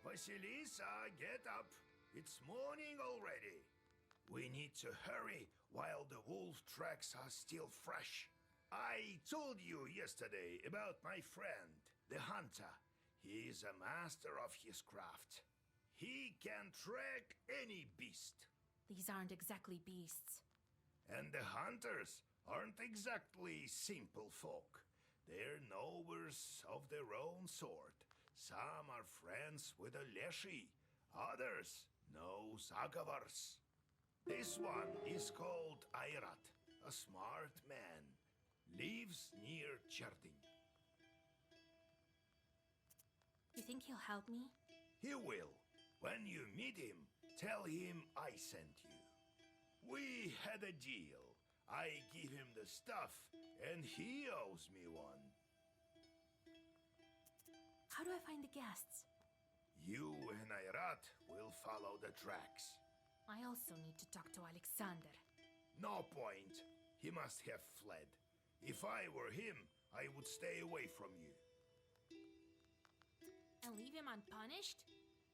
Vasilisa, get up. It's morning already. We need to hurry while the wolf tracks are still fresh. I told you yesterday about my friend, the hunter. He is a master of his craft. He can track any beast. These aren't exactly beasts. And the hunters aren't exactly simple folk. They're knowers of their own sort. Some are friends with a leshy, others know Zagavars. This one is called Airat, a smart man. Lives near Cherding. You think he'll help me? He will. When you meet him, tell him I sent you. We had a deal. I give him the stuff, and he owes me one. How do I find the guests? You and Airat will follow the tracks. I also need to talk to Alexander. No point. He must have fled. If I were him, I would stay away from you. And leave him unpunished?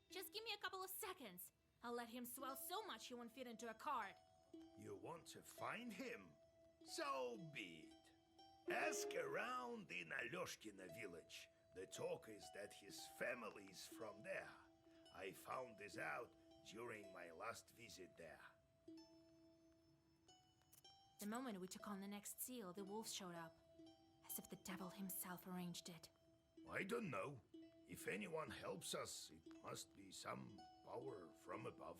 Just give me a couple of seconds. I'll let him swell so much he won't fit into a card. You want to find him? So be it. Ask around in Alyoshkina village. The talk is that his family is from there. I found this out during my last visit there. The moment we took on the next seal, the wolves showed up. As if the devil himself arranged it. I don't know. If anyone helps us, it must be some power from above.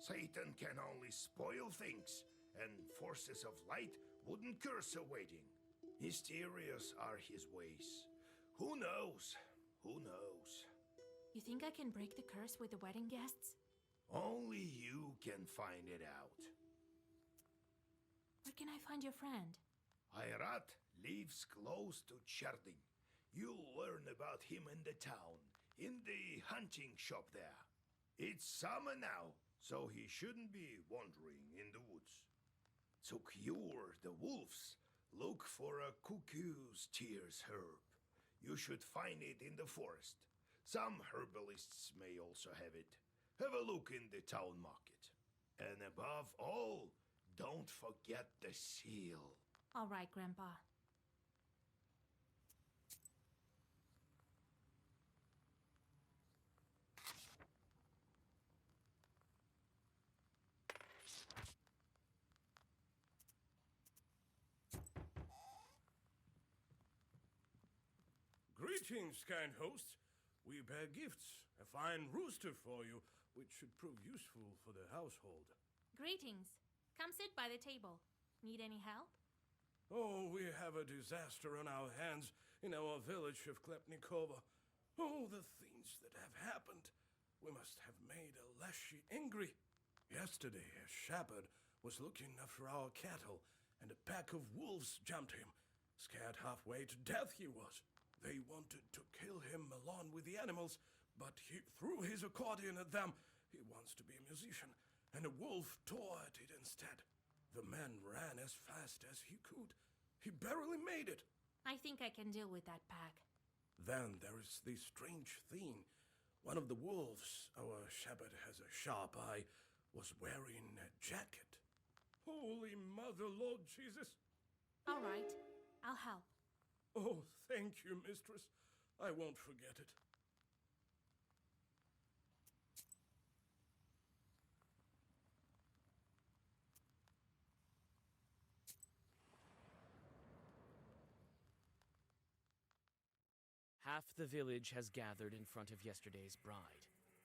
Satan can only spoil things, and forces of light wouldn't curse a wedding. Mysterious are his ways. Who knows? Who knows? You think I can break the curse with the wedding guests? Only you can find it out. Where can I find your friend? Airat lives close to Cherding. You'll learn about him in the town, in the hunting shop there. It's summer now, so he shouldn't be wandering in the woods. To cure the wolves, look for a cuckoo's tears herb. You should find it in the forest. Some herbalists may also have it. Have a look in the town market. And above all, don't forget the seal. All right, Grandpa. Greetings, kind host. We bear gifts. A fine rooster for you, which should prove useful for the household. Greetings. Come sit by the table. Need any help? Oh, we have a disaster on our hands in our village of Klepnikova. Oh, the things that have happened. We must have made Leshy angry. Yesterday, a shepherd was looking after our cattle, and a pack of wolves jumped him. Scared halfway to death he was. They wanted to kill him along with the animals, but he threw his accordion at them. He wants to be a musician, and a wolf tore at it instead. The man ran as fast as he could. He barely made it. I think I can deal with that pack. Then there is this strange thing. One of the wolves, our shepherd has a sharp eye, was wearing a jacket. Holy Mother, Lord Jesus! All right, I'll help. Oh, thank you, mistress. I won't forget it. Half the village has gathered in front of yesterday's bride.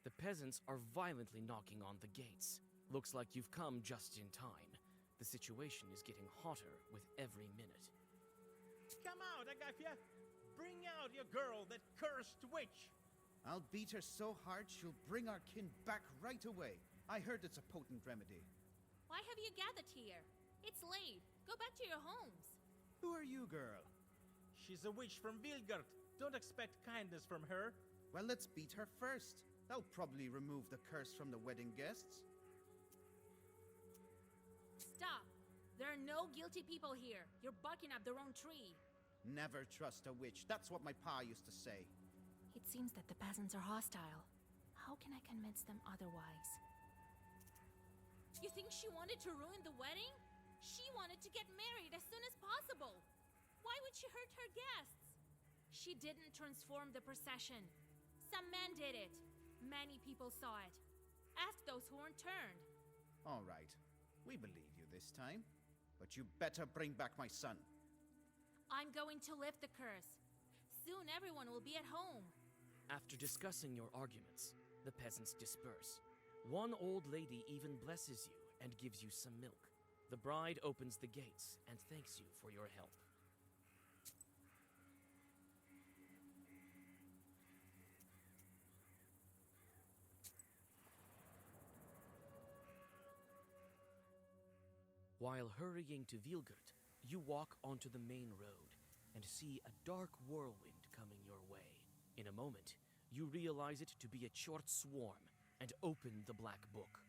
The peasants are violently knocking on the gates. Looks like you've come just in time. The situation is getting hotter with every minute. Come out, Agafia! Bring out your girl, that cursed witch! I'll beat her so hard she'll bring our kin back right away. I heard it's a potent remedy. Why have you gathered here? It's late. Go back to your homes. Who are you, girl? She's a witch from Vilgard. Don't expect kindness from her. Well, let's beat her first. That'll probably remove the curse from the wedding guests. Stop. There are no guilty people here. You're barking up the wrong tree. Never trust a witch. That's what my pa used to say. It seems that the peasants are hostile. How can I convince them otherwise? You think she wanted to ruin the wedding? She wanted to get married as soon as possible. Why would she hurt her guests? She didn't transform the procession. Some man did it. Many people saw it. Ask those who weren't turned. All right. We believe you this time. But you better bring back my son. I'm going to lift the curse. Soon everyone will be at home. After discussing your arguments, the peasants disperse. One old lady even blesses you and gives you some milk. The bride opens the gates and thanks you for your help. While hurrying to Vilgert, you walk onto the main road and see a dark whirlwind coming your way. In a moment, you realize it to be a short swarm and open the black book.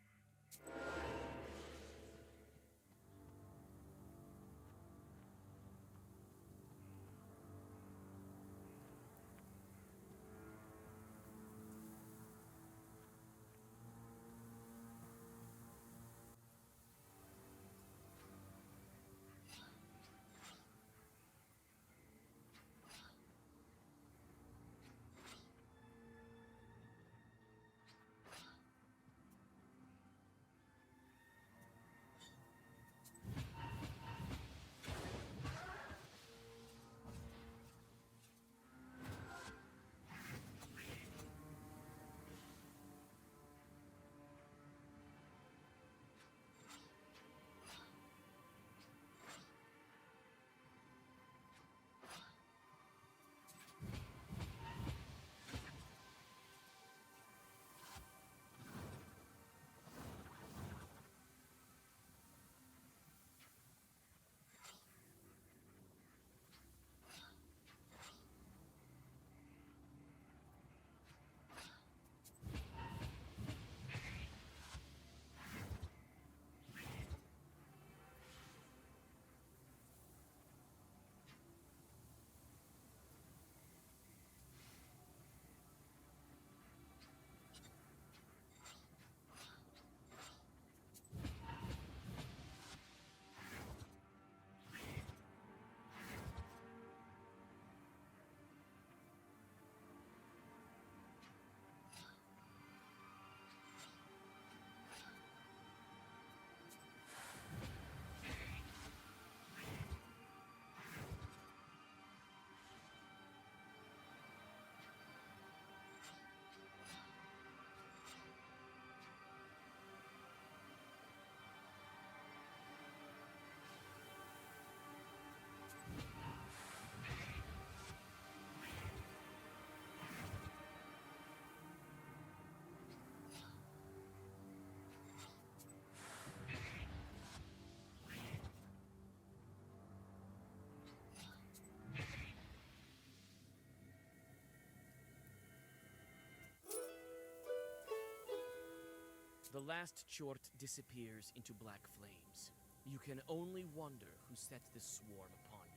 The last chort disappears into black flames. You can only wonder who set this swarm upon you.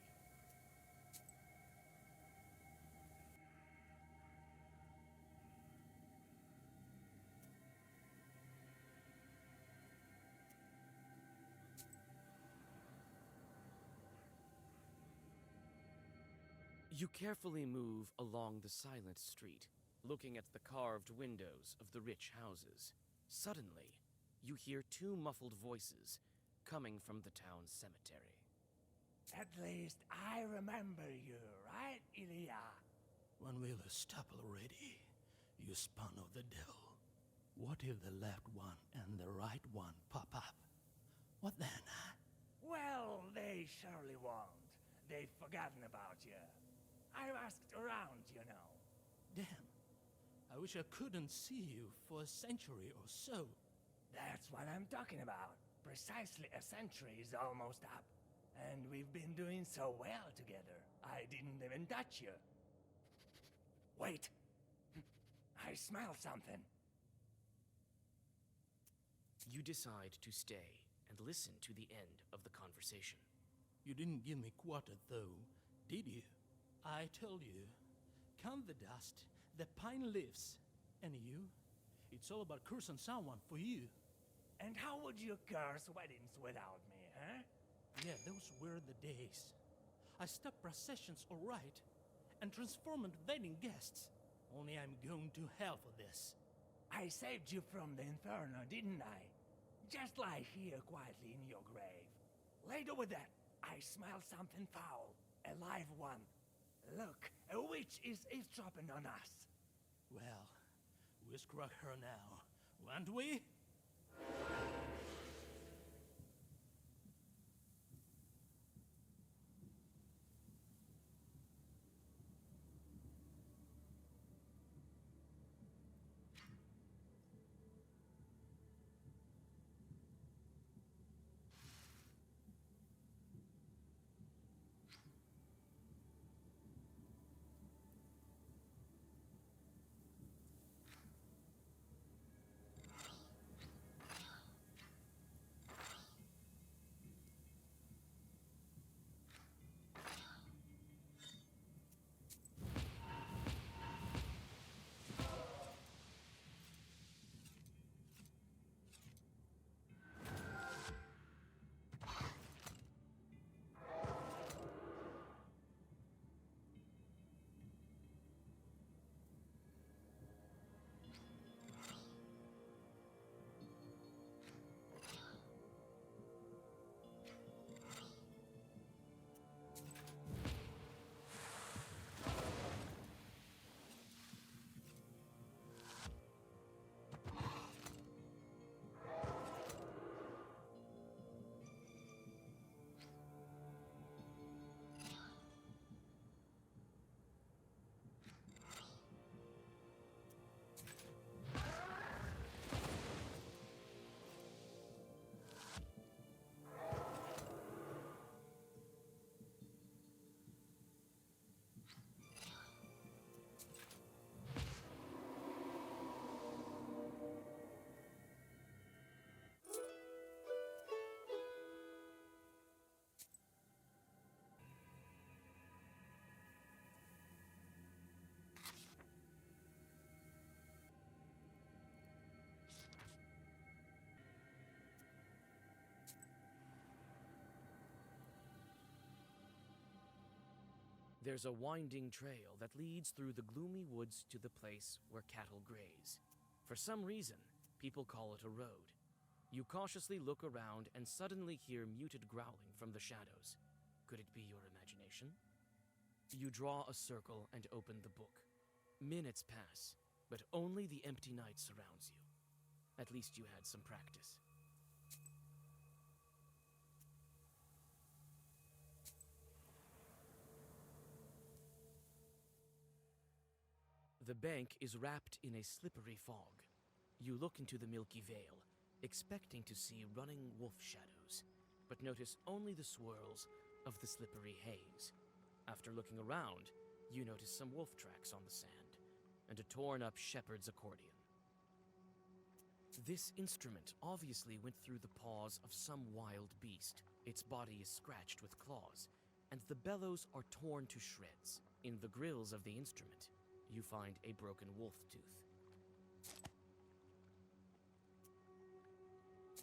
You carefully move along the silent street, looking at the carved windows of the rich houses. Suddenly, you hear two muffled voices coming from the town cemetery. At least I remember you, right, Ilya? When will you stop already, you spawn of the devil? What if the left one and the right one pop up? What then, huh? Well, they surely won't. They've forgotten about you. I've asked around, you know. Damn. I wish I couldn't see you for a century or so. That's what I'm talking about. Precisely a century is almost up. And we've been doing so well together. I didn't even touch you. Wait. I smell something. You decide to stay and listen to the end of the conversation. You didn't give me quarter, though, did you? I told you. Count the dust, the pine leaves, and you? It's all about cursing someone for you. And how would you curse weddings without me, huh? Yeah, those were the days. I stopped processions alright, and transformed wedding guests. Only I'm going to hell for this. I saved you from the inferno, didn't I? Just lie here quietly in your grave. Later with that, I smell something foul. A live one. Look, a witch is eavesdropping on us. Well, we'll scrug her now, won't we? There's a winding trail that leads through the gloomy woods to the place where cattle graze. For some reason, people call it a road. You cautiously look around and suddenly hear muted growling from the shadows. Could it be your imagination? You draw a circle and open the book. Minutes pass, but only the empty night surrounds you. At least you had some practice. The bank is wrapped in a slippery fog. You look into the milky veil, expecting to see running wolf shadows, but notice only the swirls of the slippery haze. After looking around, you notice some wolf tracks on the sand, and a torn-up shepherd's accordion. This instrument obviously went through the paws of some wild beast. Its body is scratched with claws, and the bellows are torn to shreds. In the grills of the instrument, you find a broken wolf tooth.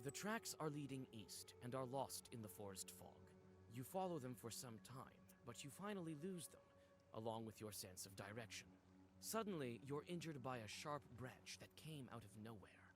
The tracks are leading east and are lost in the forest fog. You follow them for some time, but you finally lose them, along with your sense of direction. Suddenly, you're injured by a sharp branch that came out of nowhere.